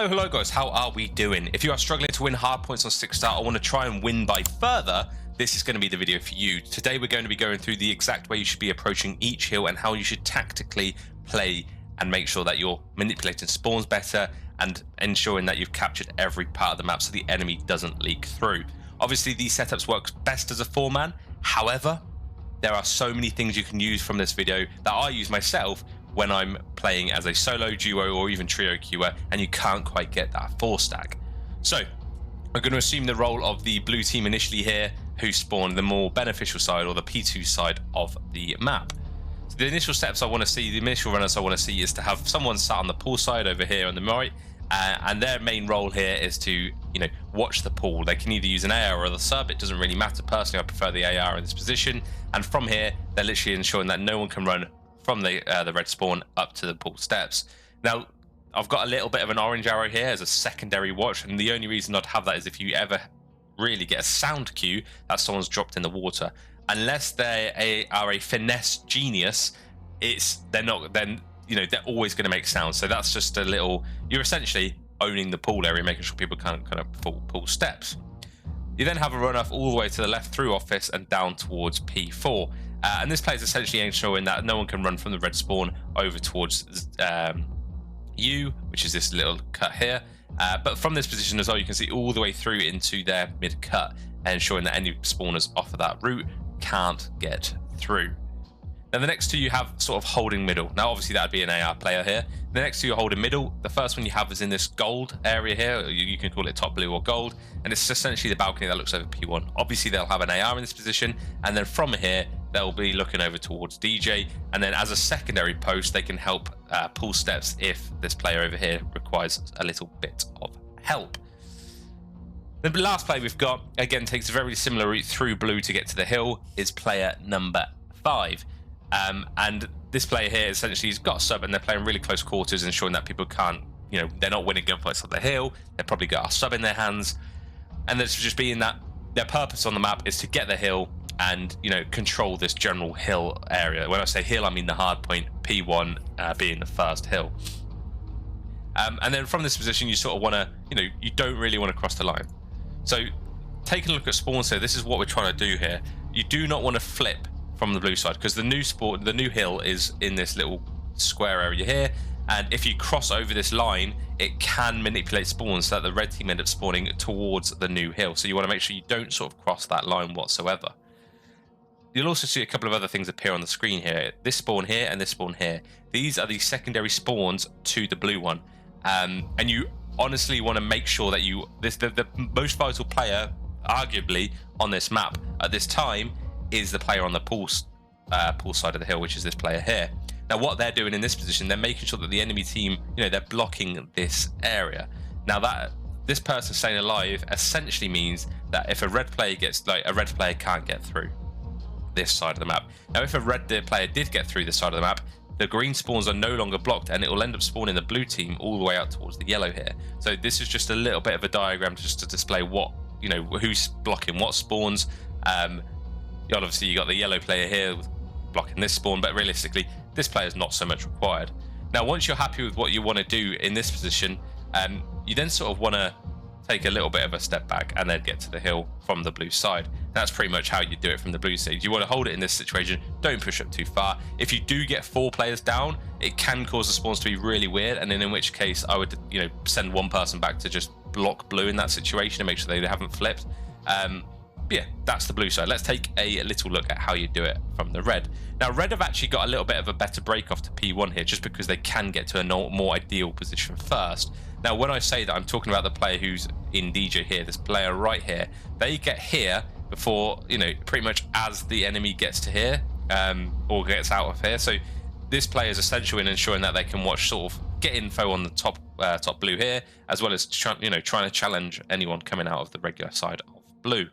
Hello guys, how are we doing? If you are struggling to win hard points on 6-star or want to try and win by further, this is going to be the video for you. Today we're going to be going through the exact way you should be approaching each hill and how you should tactically play and make sure that you're manipulating spawns better and ensuring that you've captured every part of the map so the enemy doesn't leak through. Obviously these setups work best as a 4-man, however, there are so many things you can use from this video that I use myself when I'm playing as a solo, duo, or even trio queuer, and you can't quite get that 4-stack. So I'm going to assume the role of the blue team initially here, who spawn the more beneficial side or the P2 side of the map. So the initial steps I want to see, the initial runners I want to see is to have someone sat on the pool side over here on the right, and their main role here is to, watch the pool. They can either use an AR or the sub, it doesn't really matter. Personally, I prefer the AR in this position, and from here, they're literally ensuring that no one can run from the red spawn up to the pool steps. Now, I've got a little bit of an orange arrow here as a secondary watch, and the only reason I'd have that is if you ever really get a sound cue that someone's dropped in the water. Unless they are a finesse genius, they're always going to make sound. So that's just a little, you're essentially owning the pool area, making sure people can't kind of pool steps. You then have a run off all the way to the left through office and down towards P4. And this play is essentially ensuring that no one can run from the red spawn over towards U, which is this little cut here. But from this position as well, you can see all the way through into their mid cut, ensuring that any spawners off of that route can't get through. Now the next two you have sort of holding middle. Now obviously that'd be an AR player here. The next two you're holding middle. The first one you have is in this gold area here. You can call it top blue or gold. And it's essentially the balcony that looks over P1. Obviously they'll have an AR in this position. And then from here, they'll be looking over towards DJ. And then as a secondary post, they can help pull steps if this player over here requires a little bit of help. The last play we've got, again, takes a very similar route through blue to get to the hill, is player number 5. And this player here essentially has got a sub and they're playing really close quarters, ensuring that people can't, they're not winning gunfights on the hill. They've probably got a sub in their hands. And there's just being that their purpose on the map is to get the hill and, control this general hill area. When I say hill, I mean the hard point, P1 being the first hill. And then from this position, you sort of want to, you don't really want to cross the line. So taking a look at spawns here, this is what we're trying to do here. You do not want to flip from the blue side, because the new hill is in this little square area here, and if you cross over this line, it can manipulate spawns so that the red team end up spawning towards the new hill. So you want to make sure you don't sort of cross that line whatsoever. You'll also see a couple of other things appear on the screen here. This spawn here and this spawn here. These are the secondary spawns to the blue one, and you honestly want to make sure that the most vital player, arguably, on this map at this time is the player on the pool side of the hill, which is this player here. Now what they're doing in this position, they're making sure that the enemy team, they're blocking this area. Now that this person staying alive essentially means that if a red player a red player can't get through this side of the map. Now if a red player did get through this side of the map, the green spawns are no longer blocked and it will end up spawning the blue team all the way out towards the yellow here. So this is just a little bit of a diagram just to display what, who's blocking what spawns. Obviously you got the yellow player here blocking this spawn, but realistically this player is not so much required. Now once you're happy with what you want to do in this position, you then sort of want to take a little bit of a step back and then get to the hill from the blue side. That's pretty much how you do it from the blue side. You want to hold it in this situation, don't push up too far. If you do get 4 players down, it can cause the spawns to be really weird, and then in which case I would send one person back to just block blue in that situation and make sure they haven't flipped. Yeah, that's the blue side. Let's take a little look at how you do it from the red. Now red have actually got a little bit of a better break off to P1 here, just because they can get to a more ideal position first. Now when I say that, I'm talking about the player who's in DJ here, this player right here. They get here before, pretty much as the enemy gets to here, or gets out of here. So this player is essential in ensuring that they can sort of get info on the top blue here, as well as trying to challenge anyone coming out of the regular side of blue.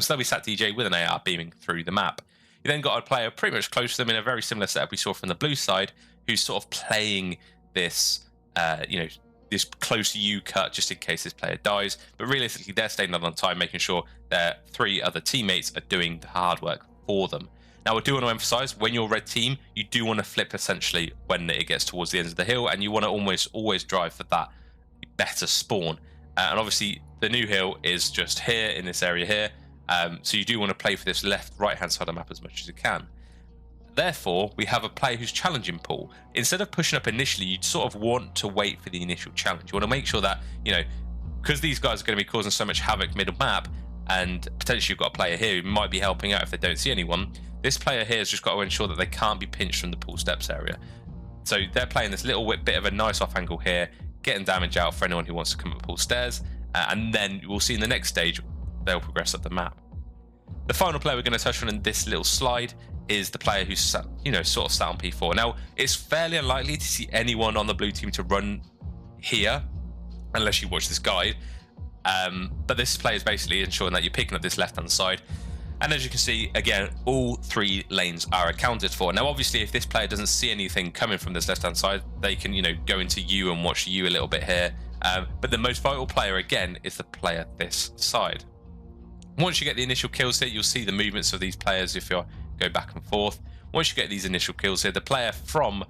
So we sat DJ with an AR beaming through the map. You then got a player pretty much close to them in a very similar setup we saw from the blue side, who's sort of playing this, this close U cut just in case this player dies. But realistically, they're staying on time, making sure their 3 other teammates are doing the hard work for them. Now, I do want to emphasize, when you're red team, you do want to flip essentially when it gets towards the end of the hill, and you want to almost always drive for that better spawn. And obviously the new hill is just here in this area here. So you do want to play for this right hand side of the map as much as you can. Therefore, we have a player who's challenging pool. Instead of pushing up initially, you'd sort of want to wait for the initial challenge. You want to make sure that, you know, because these guys are going to be causing so much havoc middle map, and potentially you've got a player here who might be helping out if they don't see anyone. This player here has just got to ensure that they can't be pinched from the pool steps area. So they're playing this little bit of a nice off angle here, getting damage out for anyone who wants to come up pool stairs. And then we'll see in the next stage, they'll progress up the map. The final player we're going to touch on in this little slide is the player who's, you know, sort of sat on P4. Now, it's fairly unlikely to see anyone on the blue team to run here, unless you watch this guide. But this player is basically ensuring that you're picking up this left-hand side. And as you can see, again, all 3 lanes are accounted for. Now, obviously, if this player doesn't see anything coming from this left-hand side, they can, you know, go into you and watch you a little bit here. But the most vital player, again, is the player this side. Once you get the initial kills here, you'll see the movements of these players if you go back and forth. Once you get these initial kills here, the player from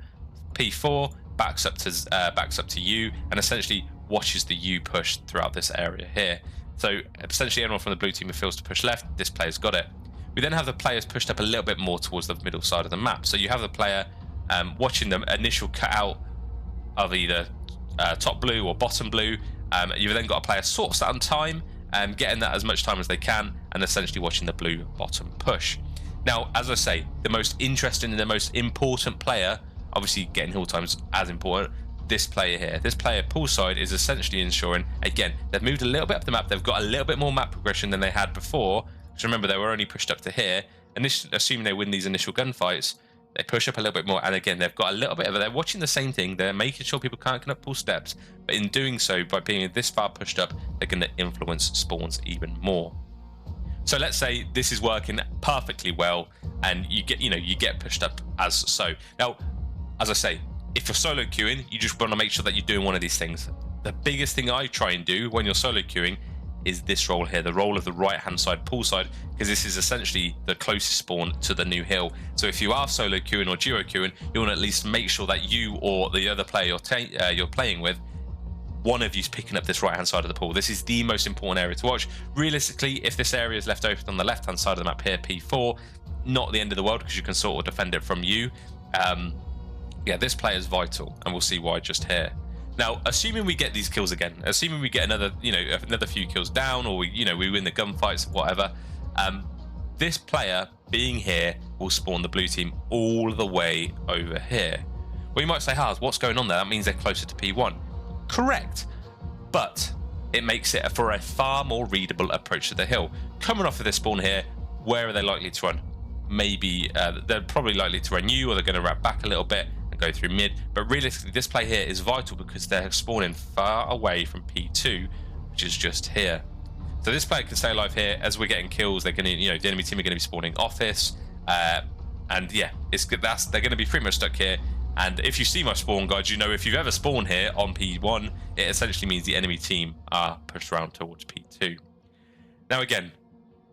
P4 backs up to you and essentially watches the U push throughout this area here. So essentially anyone from the blue team who feels to push left, this player's got it. We then have the players pushed up a little bit more towards the middle side of the map. So you have the player watching the initial cutout of either top blue or bottom blue. You've then got a player sort of sat on time, getting that as much time as they can, and essentially watching the blue bottom push. Now, as I say, the most interesting and the most important player, obviously getting hill times as important, this player here. This player poolside is essentially ensuring, again, they've moved a little bit up the map, they've got a little bit more map progression than they had before. Because remember, they were only pushed up to here, and assuming they win these initial gunfights, they push up a little bit more, and again, they've got a little bit of, they're watching the same thing, they're making sure people can't come up pool steps, but in doing so, by being this far pushed up, they're going to influence spawns even more. So let's say this is working perfectly well, and you get pushed up as so. Now, as I say, if you're solo queuing, you just want to make sure that you're doing one of these things. The biggest thing I try and do when you're solo queuing is this role here, the role of the right-hand side pool side, because this is essentially the closest spawn to the new hill. So if you are solo queuing or duo queuing, you want to at least make sure that you or the other player you're playing with, one of you's picking up this right-hand side of the pool. This is the most important area to watch. Realistically, if this area is left open on the left-hand side of the map here, P4, not the end of the world because you can sort of defend it from you. Yeah, this player is vital, and we'll see why just here. Now, assuming we get these kills again, assuming we get another few kills down, or we win the gunfights, whatever, this player being here will spawn the blue team all the way over here. Well, you might say, Harrz, what's going on there? That means they're closer to P1. Correct, but it makes it for a far more readable approach to the hill. Coming off of this spawn here, where are they likely to run? Maybe they're probably likely to run you, or they're going to wrap back a little bit and go through mid. But realistically, this play here is vital because they're spawning far away from P2, which is just here. So this player can stay alive here as we're getting kills. They're going to, the enemy team are going to be spawning office, and yeah, they're going to be pretty much stuck here. And if you see my spawn guide, if you've ever spawned here on P1, it essentially means the enemy team are pushed around towards P2. Now again,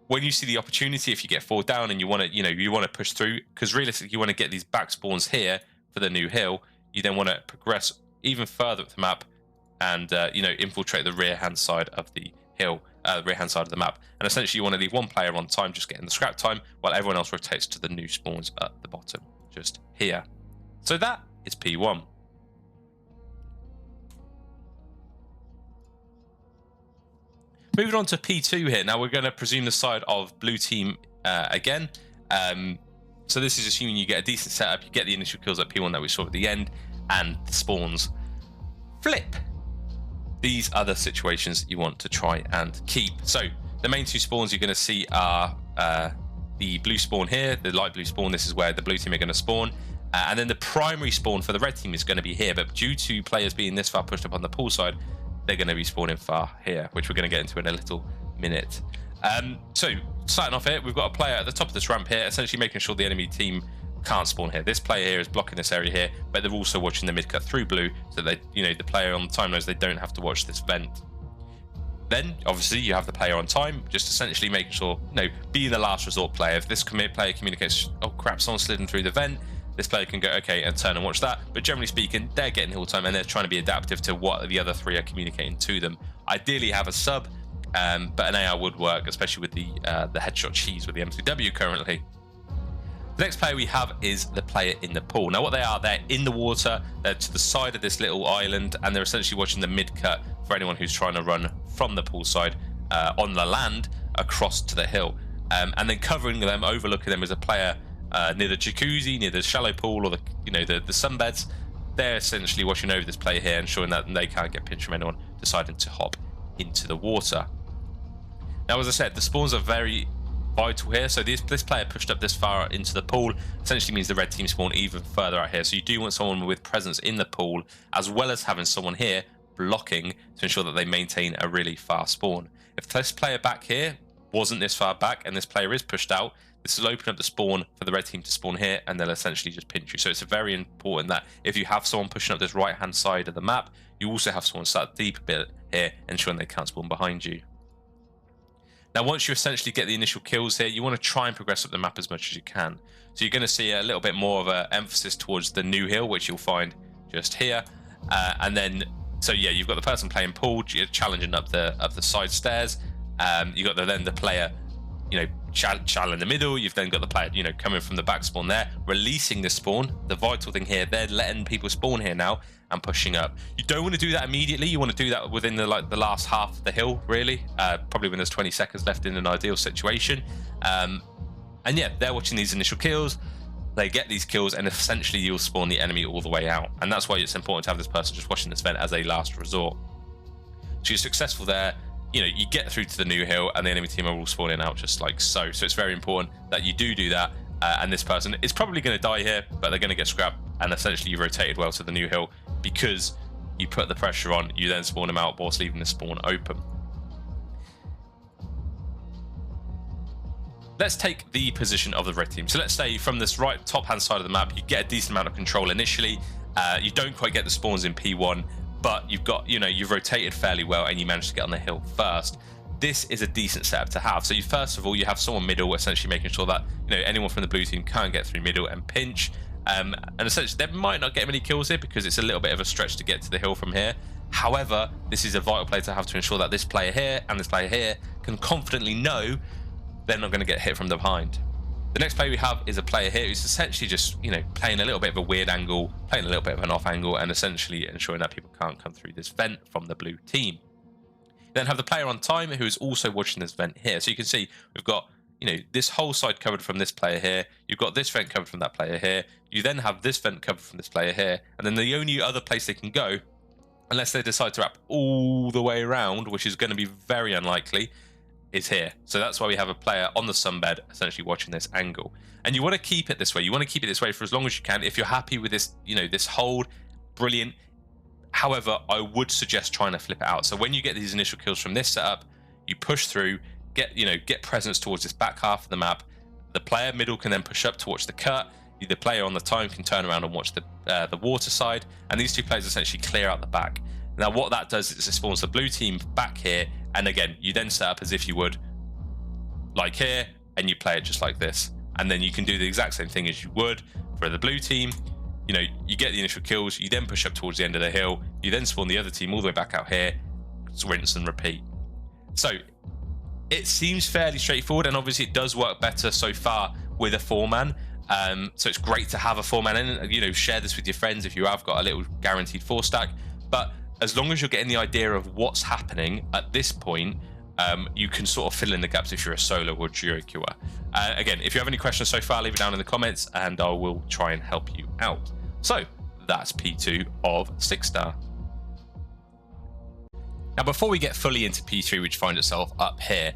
when you see the opportunity, if you get 4 down and you want to, push through, because realistically you want to get these back spawns here for the new hill, you then want to progress even further up the map and infiltrate the rear hand side of the hill, rear hand side of the map. And essentially you want to leave one player on time, just getting the scrap time, while everyone else rotates to the new spawns at the bottom, just here. So that is P1. Moving on to P2 here. Now we're going to presume the side of blue team again. So this is assuming you get a decent setup, you get the initial kills at P1 that we saw at the end, and the spawns flip. These are the situations you want to try and keep. So the main 2 spawns you're going to see are the blue spawn here, the light blue spawn. This is where the blue team are going to spawn. And then the primary spawn for the red team is going to be here, but due to players being this far pushed up on the pool side, they're going to be spawning far here, which we're going to get into in a little minute. So starting off here, we've got a player at the top of this ramp here, essentially making sure the enemy team can't spawn here. This player here is blocking this area here, but they're also watching the mid cut through blue, so they, the player on the time knows they don't have to watch this vent. Then, obviously, you have the player on time, just essentially making sure, being the last resort player. If this player communicates, oh crap, someone slid in through the vent, this player can go, okay, and turn and watch that. But generally speaking, they're getting hill time and they're trying to be adaptive to what the other three are communicating to them. Ideally have a sub, but an AR would work, especially with the headshot cheese with the MW currently. The next player we have is the player in the pool. Now what they are, they're in the water, they're to the side of this little island, and they're essentially watching the mid-cut for anyone who's trying to run from the pool side on the land across to the hill. And then covering them, overlooking them, is a player near the jacuzzi, near the shallow pool, or the sunbeds. They're essentially watching over this player here, ensuring that they can't get pinched from anyone deciding to hop into the water. Now, as I said, the spawns are very vital here. So this player pushed up this far into the pool essentially means the red team spawn even further out here. So you do want someone with presence in the pool, as well as having someone here blocking to ensure that they maintain a really fast spawn. If this player back here wasn't this far back and this player is pushed out, this will open up the spawn for the red team to spawn here, and they'll essentially just pinch you. So it's very important that if you have someone pushing up this right hand side of the map, you also have someone sat deep a bit here, ensuring they can't spawn behind you. Now, once you essentially get the initial kills here, you want to try and progress up the map as much as you can. So you're going to see a little bit more of an emphasis towards the new hill, which you'll find just here. And then, so yeah, you've got the person playing pool, challenging up the side stairs. You've got the player, challenge in the middle. You've then got the player, coming from the back spawn there, releasing the spawn. The vital thing here, they're letting people spawn here now and pushing up. You don't want to do that immediately. You want to do that within the last half of the hill, really. Probably when there's 20 seconds left in an ideal situation. And yeah, they're watching these initial kills. They get these kills, and essentially you'll spawn the enemy all the way out. And that's why it's important to have this person just watching this vent as a last resort. So you're successful there. You get through to the new hill, and the enemy team are all spawning out just like so. So it's very important that you do that. And this person is probably going to die here, but they're going to get scrapped. And essentially you rotated well to the new hill because you put the pressure on. You then spawn them out whilst leaving the spawn open. Let's take the position of the red team. So let's say from this right top hand side of the map, you get a decent amount of control initially. You don't quite get the spawns in P1, but you've got, you've rotated fairly well and you managed to get on the hill first. This is a decent setup to have. So first of all, you have someone middle, essentially making sure that anyone from the blue team can't get through middle and pinch. And essentially, they might not get many kills here because it's a little bit of a stretch to get to the hill from here. However, this is a vital play to have to ensure that this player here and this player here can confidently know they're not going to get hit from the behind. The next player we have is a player here who's essentially just, playing a little bit of a weird angle, playing a little bit of an off angle, and essentially ensuring that people can't come through this vent from the blue team. You then have the player on time who is also watching this vent here. So you can see we've got, this whole side covered from this player here. You've got this vent covered from that player here. You then have this vent covered from this player here. And then the only other place they can go, unless they decide to wrap all the way around, which is going to be very unlikely, is here. So that's why we have a player on the sunbed essentially watching this angle. And you want to keep it this way. You want to keep it this way for as long as you can. If you're happy with this, this hold, brilliant. However, I would suggest trying to flip it out. So when you get these initial kills from this setup, you push through, get presence towards this back half of the map. The player middle can then push up to watch the cut. The player on the time can turn around and watch the water side. And these two players essentially clear out the back. Now what that does is it spawns the blue team back here. And again, you then set up as if you would like here, and you play it just like this. And then you can do the exact same thing as you would for the blue team. You get the initial kills, you then push up towards the end of the hill, you then spawn the other team all the way back out here, rinse and repeat. So it seems fairly straightforward, and obviously it does work better so far with a 4-man. So it's great to have a 4-man in, share this with your friends if you have got a little guaranteed 4-stack. But as long as you're getting the idea of what's happening at this point, you can sort of fill in the gaps if you're a solo or duo queuer. Again, if you have any questions so far, leave it down in the comments and I will try and help you out. So that's P2 of 6-star. Now, before we get fully into P3, which finds itself up here,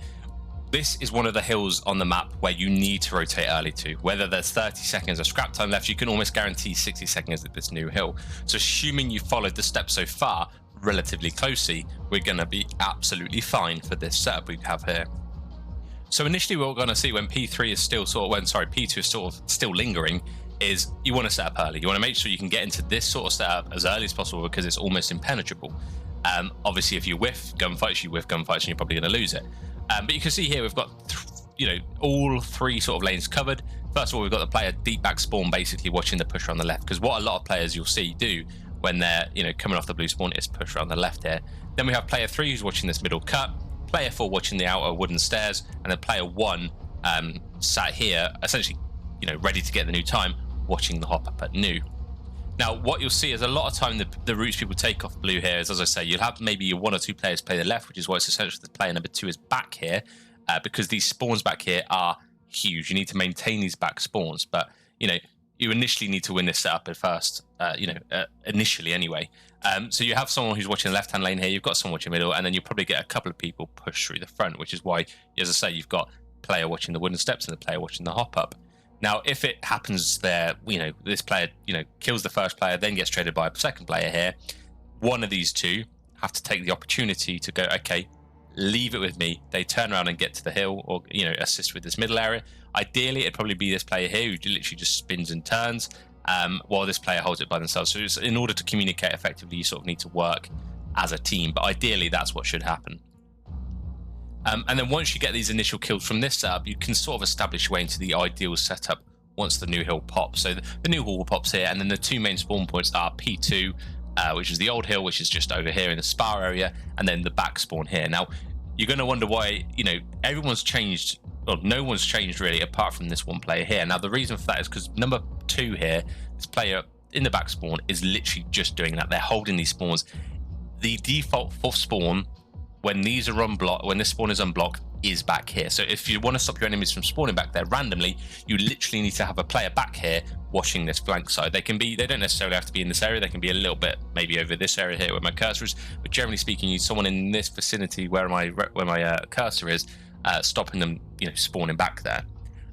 this is one of the hills on the map where you need to rotate early to. Whether there's 30 seconds of scrap time left, you can almost guarantee 60 seconds at this new hill. So assuming you followed the steps so far relatively closely, we're going to be absolutely fine for this setup we have here. So initially what we're going to see when P2 is still sort of still lingering is you want to set up early. You want to make sure you can get into this sort of setup as early as possible because it's almost impenetrable. Obviously if you whiff gunfights, and you're probably going to lose it. But you can see here we've got all three sort of lanes covered. First of all, we've got the player deep back spawn, basically watching the push around the left, because what a lot of players you'll see do when they're coming off the blue spawn is push around the left here. Then we have player 3 who's watching this middle cut, player 4 watching the outer wooden stairs, and then player 1 sat here, essentially ready to get the new time, watching the hop up at new. Now, what you'll see is a lot of time the routes people take off blue here is, as I say, you'll have maybe your 1 or 2 players play the left, which is why it's essential that player number 2 is back here, because these spawns back here are huge. You need to maintain these back spawns, but you initially need to win this setup at first, initially anyway. So you have someone who's watching the left-hand lane here, you've got someone watching middle, and then you'll probably get a couple of people push through the front, which is why, as I say, you've got player watching the wooden steps and the player watching the hop up. Now, if it happens there, this player, kills the first player, then gets traded by a second player here, one of these two have to take the opportunity to go, okay, leave it with me. They turn around and get to the hill, or, assist with this middle area. Ideally, it'd probably be this player here who literally just spins and turns, while this player holds it by themselves. So it's, in order to communicate effectively, you sort of need to work as a team, but ideally that's what should happen. And then once you get these initial kills from this setup, you can sort of establish your way into the ideal setup once the new hill pops. So the new hill pops here, and then the two main spawn points are P2, which is the old hill, which is just over here in the spa area, and then the back spawn here. Now, you're going to wonder why, everyone's changed, or no one's changed really, apart from this one player here. Now, the reason for that is because number 2 here, this player in the back spawn, is literally just doing that. They're holding these spawns. The default for spawn, when these are unblocked, when this spawn is unblocked, is back here. So if you want to stop your enemies from spawning back there randomly, you literally need to have a player back here watching this flank side. They don't necessarily have to be in this area. They can be a little bit maybe over this area here where my cursor is, but generally speaking, you need someone in this vicinity where my cursor is, stopping them, spawning back there.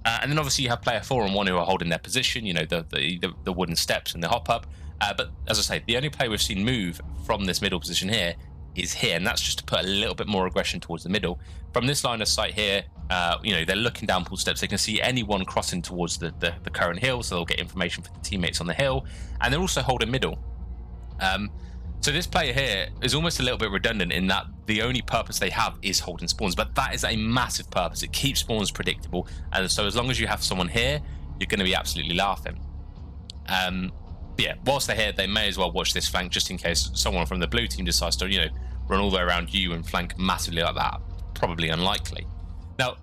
And then obviously you have player 4 and 1 who are holding their position, the wooden steps and the hop up. But as I say, the only player we've seen move from this middle position here is here, and that's just to put a little bit more aggression towards the middle. From this line of sight here, they're looking down pool steps. They can see anyone crossing towards the current hill, so they'll get information for the teammates on the hill, and they're also holding middle. So this player here is almost a little bit redundant in that the only purpose they have is holding spawns, but that is a massive purpose. It keeps spawns predictable, and so as long as you have someone here, you're going to be absolutely laughing. Yeah, whilst they're here, they may as well watch this flank just in case someone from the blue team decides to, run all the way around you and flank massively like that. Probably unlikely. Now,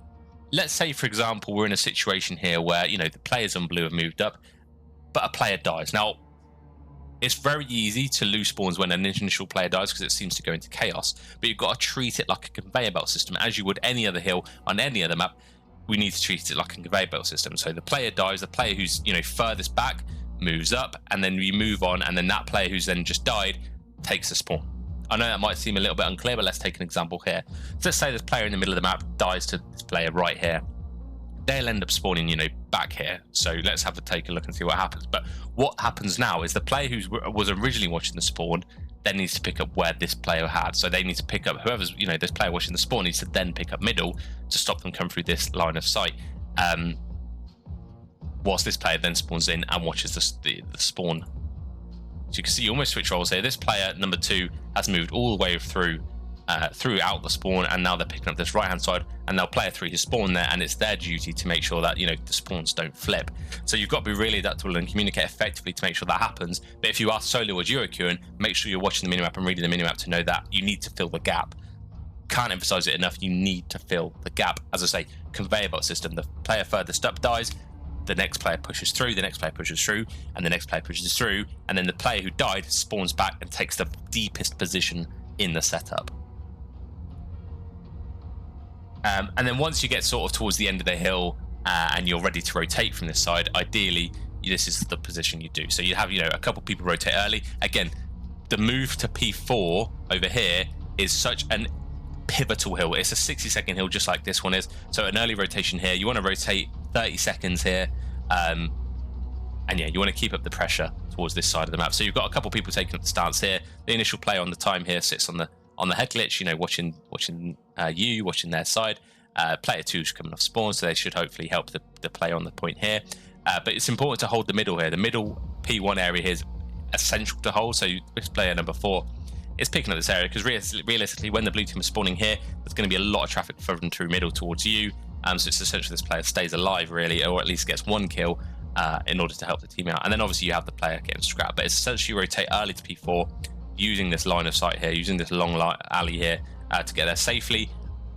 let's say, for example, we're in a situation here where, the players on blue have moved up, but a player dies. Now, it's very easy to lose spawns when an initial player dies because it seems to go into chaos, but you've got to treat it like a conveyor belt system, as you would any other hill on any other map. We need to treat it like a conveyor belt system. So the player dies, the player who's, furthest back moves up, and then you move on, and then that player who's then just died takes the spawn. I know that might seem a little bit unclear, but let's take an example here. So let's say this player in the middle of the map dies to this player right here. They'll end up spawning, back here. So let's take a look and see what happens. But what happens now is the player who was originally watching the spawn then needs to pick up where this player had. So they need to pick up whoever's, this player watching the spawn needs to then pick up middle to stop them come through this line of sight. Whilst this player then spawns in and watches the spawn. So you can see you almost switch roles here. This player, number 2, has moved all the way throughout the spawn, and now they're picking up this right-hand side, and now player 3 has spawned there, and it's their duty to make sure that, the spawns don't flip. So you've got to be really adaptable and communicate effectively to make sure that happens. But if you are solo or duo queuing, make sure you're watching the minimap and reading the minimap to know that you need to fill the gap. Can't emphasize it enough, you need to fill the gap. As I say, conveyor belt system. The player furthest up dies, the next player pushes through, the next player pushes through, and the next player pushes through, and then the player who died spawns back and takes the deepest position in the setup. And then once you get sort of towards the end of the hill and you're ready to rotate from this side, ideally, this is the position you do. So you have, a couple people rotate early. Again, the move to P4 over here is such an pivotal hill. It's a 60-second hill just like this one is. So an early rotation here, you want to rotate 30 seconds here, and yeah, you want to keep up the pressure towards this side of the map. So you've got a couple people taking up the stance here. The initial player on the time here sits on the head glitch, watching their side. Player 2's coming off spawn, so they should hopefully help the player on the point here. But it's important to hold the middle here. The middle P1 area here is essential to hold. So this player number 4 is picking up this area because realistically, when the blue team is spawning here, there's going to be a lot of traffic flowing through middle towards you. So it's essentially this player stays alive, really, or at least gets 1 kill in order to help the team out. And then obviously you have the player getting scrapped, but it's essentially rotate early to P4, using this line of sight here, using this long alley here to get there safely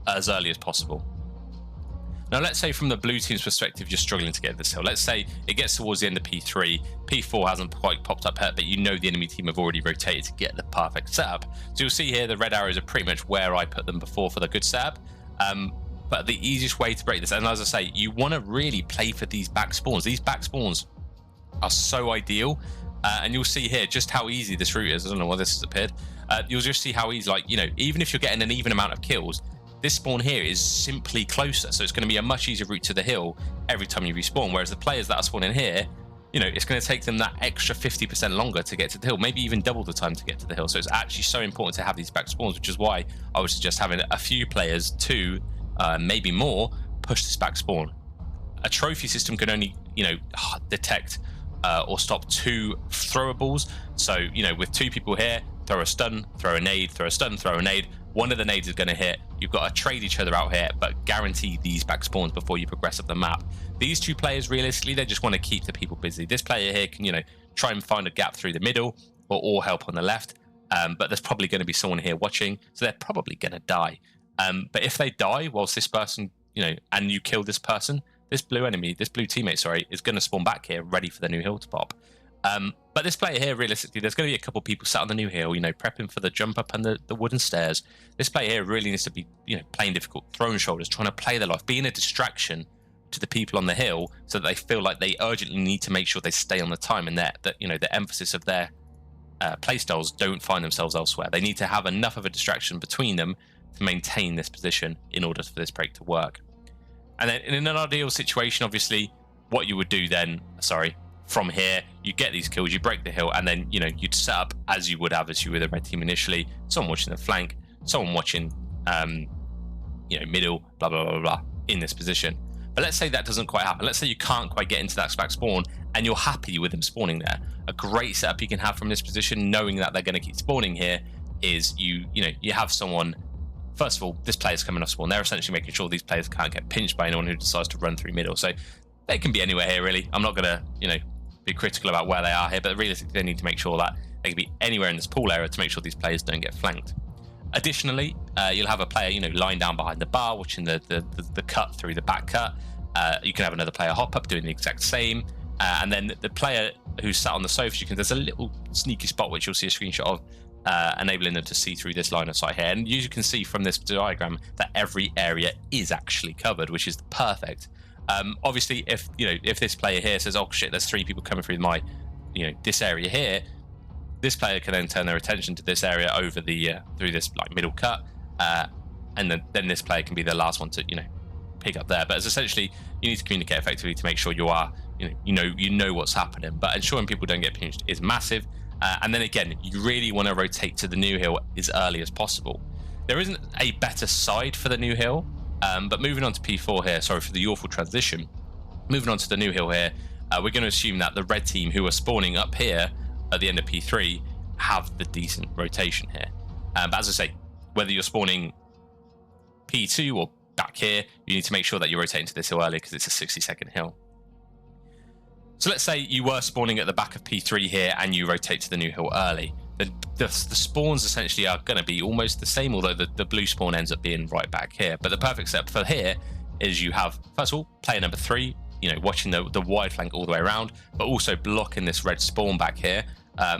as early as possible. Now, let's say from the blue team's perspective, you're struggling to get this hill. Let's say it gets towards the end of P3, P4 hasn't quite popped up yet, but you know the enemy team have already rotated to get the perfect setup. So you'll see here the red arrows are pretty much where I put them before for the good setup. But the easiest way to break this, and as I say, you want to really play for these back spawns. These back spawns are so ideal, and you'll see here just how easy this route is. I don't know why this has appeared. You'll just see how easy, like, you know, even if you're getting an even amount of kills, this spawn here is simply closer, so it's going to be a much easier route to the hill every time you respawn, whereas the players that are spawning here, you know, it's going to take them that extra 50% longer to get to the hill, maybe even double the time to get to the hill. So it's actually so important to have these back spawns, which is why I would suggest having a few players, 2, maybe more, push this back spawn. A trophy system can only, you know, detect or stop 2 throwables. So, you know, with 2 people here, throw a stun, throw a nade, throw a stun, throw a nade. One of the nades is going to hit. You've got to trade each other out here, but guarantee these back spawns before you progress up the map. These 2 players, realistically, they just want to keep the people busy. This player here can, you know, try and find a gap through the middle or help on the left. But there's probably going to be someone here watching, so they're probably going to die. But if they die whilst this person, you know, and you kill this person, this blue teammate, sorry, is going to spawn back here ready for the new hill to pop. But this player here, realistically, there's going to be a couple people sat on the new hill, you know, prepping for the jump up and the wooden stairs. This player here really needs to be, you know, playing difficult, throwing shoulders, trying to play their life, being a distraction to the people on the hill, so that they feel like they urgently need to make sure they stay on the time, and that you know, the emphasis of their playstyles don't find themselves elsewhere. They need to have enough of a distraction between them to maintain this position in order for this break to work. And then in an ideal situation, obviously, what you would do then, from here, you get these kills, you break the hill, and then, you know, you'd set up as you would have as you were the red team initially. Someone watching the flank, someone watching, you know, middle, blah, blah, blah, blah, in this position. But let's say that doesn't quite happen. Let's say you can't quite get into that back spawn and you're happy with them spawning there. A great setup you can have from this position, knowing that they're going to keep spawning here, is you have someone. First of all, this player's coming off spawn. They're essentially making sure these players can't get pinched by anyone who decides to run through middle. So they can be anywhere here, really. I'm not going to, you know, be critical about where they are here, but realistically, they need to make sure that they can be anywhere in this pool area to make sure these players don't get flanked. Additionally, you'll have a player, you know, lying down behind the bar, watching the cut through the back cut. You can have another player hop up doing the exact same. And then the player who's sat on the sofas, there's a little sneaky spot which you'll see a screenshot of, enabling them to see through this line of sight here. And you can see from this diagram that every area is actually covered, which is perfect. Obviously, if this player here says, "Oh shit, there's 3 people coming through my, you know, this area here," this player can then turn their attention to this area over the through this like middle cut, and then this player can be the last one to, you know, pick up there. But as essentially, you need to communicate effectively to make sure you are, you know what's happening. But ensuring people don't get pinched is massive. And then again, you really want to rotate to the new hill as early as possible. There isn't a better side for the new hill, but moving on to P4 here, sorry for the awful transition. Moving on to the new hill here, we're going to assume that the red team who are spawning up here at the end of P3 have the decent rotation here. But as I say, whether you're spawning P2 or back here, you need to make sure that you're rotating to this hill early because it's a 60-second hill. So let's say you were spawning at the back of P3 here and you rotate to the new hill early. The spawns essentially are going to be almost the same, although the blue spawn ends up being right back here. But the perfect setup for here is you have, first of all, player number 3, you know, watching the wide flank all the way around, but also blocking this red spawn back here,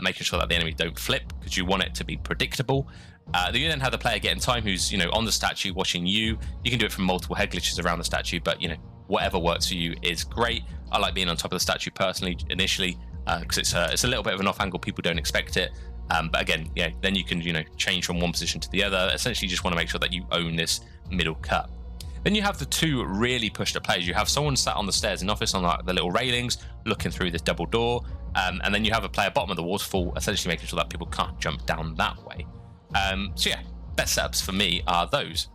making sure that the enemy don't flip because you want it to be predictable. You then have the player getting time who's, you know, on the statue watching you. You can do it from multiple head glitches around the statue, but, you know, whatever works for you is great. I like being on top of the statue personally initially because it's a little bit of an off angle. People don't expect it. But again, yeah, then you can, you know, change from one position to the other. Essentially, you just want to make sure that you own this middle cut. Then you have the 2 really pushed up players. You have someone sat on the stairs in office on like the little railings, looking through this double door. And then you have a player bottom of the waterfall, essentially making sure that people can't jump down that way. So yeah, best setups for me are those.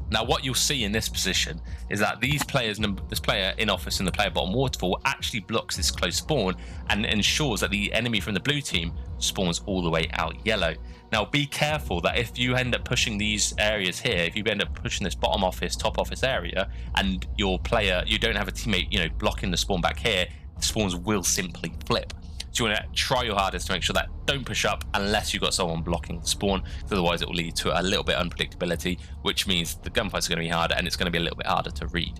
Now, what you'll see in this position is that these players, this player in office and the player bottom waterfall, actually blocks this close spawn and ensures that the enemy from the blue team spawns all the way out yellow. Now, be careful that if you end up pushing these areas here, if you end up pushing this bottom office, top office area, and your player, you don't have a teammate, you know, blocking the spawn back here, the spawns will simply flip. So you want to try your hardest to make sure that don't push up unless you've got someone blocking the spawn, otherwise it will lead to a little bit of unpredictability, which means the gunfights are going to be harder and it's going to be a little bit harder to read.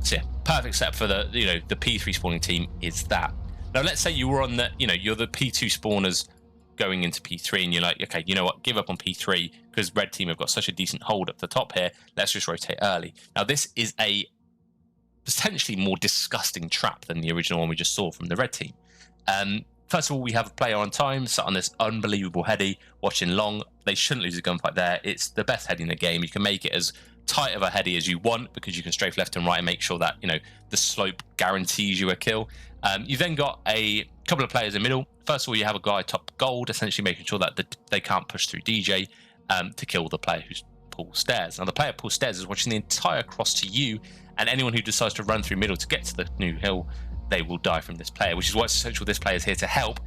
So yeah, perfect setup for the, you know, the P3 spawning team is that. Now let's say you were on the, you know, you're the P2 spawners going into P3 and you're like, okay, you know what, give up on P3 because red team have got such a decent hold up the top here, let's just rotate early. Now this is a potentially more disgusting trap than the original one we just saw from the red team. First of all, we have a player on time, sat on this unbelievable heady, watching long. They shouldn't lose a gunfight there. It's the best heady in the game. You can make it as tight of a heady as you want because you can strafe left and right and make sure that, you know, the slope guarantees you a kill. You've then got a couple of players in the middle. First of all, you have a guy top gold, essentially making sure that they can't push through DJ to kill the player who's pull stairs. Now, the player pull stairs is watching the entire cross to you, and anyone who decides to run through middle to get to the new hill, they will die from this player, which is why it's essential this player is here to help.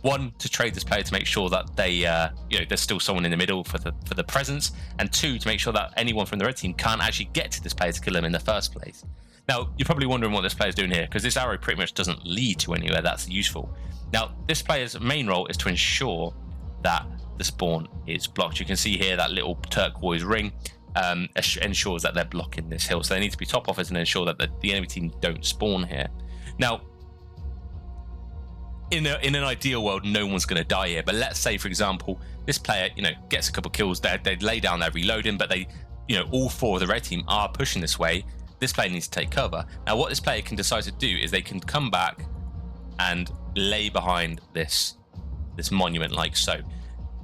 One, to trade this player to make sure that they, you know, there's still someone in the middle for the presence, and two, to make sure that anyone from the red team can't actually get to this player to kill them in the first place. Now, you're probably wondering what this player's doing here, because this arrow pretty much doesn't lead to anywhere that's useful. Now, this player's main role is to ensure that the spawn is blocked. You can see here that little turquoise ring ensures that they're blocking this hill. So they need to be top offers and ensure that the enemy team don't spawn here. Now, in an ideal world, no one's going to die here. But let's say, for example, this player, you know, gets a couple kills. They lay down, they're reloading, but they, you know, all four of the red team are pushing this way. This player needs to take cover. Now, what this player can decide to do is they can come back and lay behind this monument like so.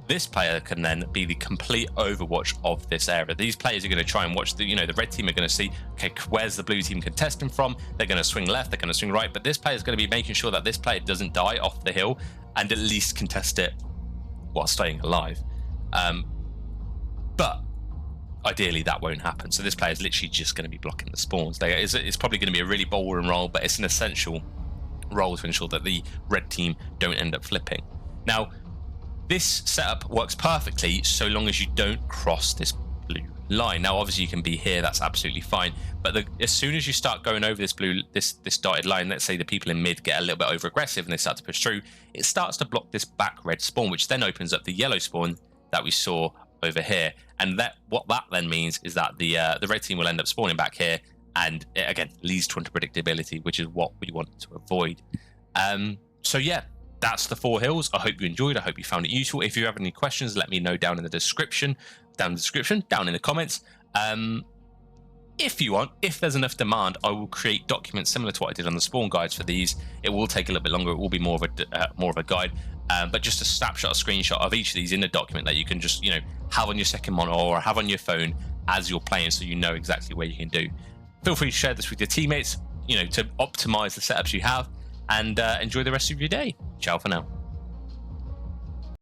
This player can then be the complete overwatch of this area. These players are going to try and watch the, you know, the red team are going to see, okay, where's the blue team contesting from? They're going to swing left, they're going to swing right, but this player is going to be making sure that this player doesn't die off the hill and at least contest it while staying alive. But ideally that won't happen. So this player is literally just going to be blocking the spawns. It's probably going to be a really boring role, but it's an essential role to ensure that the red team don't end up flipping. Now, this setup works perfectly so long as you don't cross this blue line. Now, obviously, you can be here, that's absolutely fine. But as soon as you start going over this dotted line, let's say the people in mid get a little bit over aggressive and they start to push through, it starts to block this back red spawn, which then opens up the yellow spawn that we saw over here. And what that then means is that the red team will end up spawning back here, and it again leads to unpredictability, which is what we want to avoid. So yeah, that's the 4 hills. I hope you enjoyed. I hope you found it useful. If you have any questions, let me know down in the description, down in the comments. If you want, if there's enough demand, I will create documents similar to what I did on the spawn guides for these. It will take a little bit longer. It will be more of a guide, but just a snapshot, a screenshot of each of these in a document that you can just, you know, have on your second monitor or have on your phone as you're playing, so you know exactly what you can do. Feel free to share this with your teammates, you know, to optimize the setups you have, and enjoy the rest of your day. Ciao for now.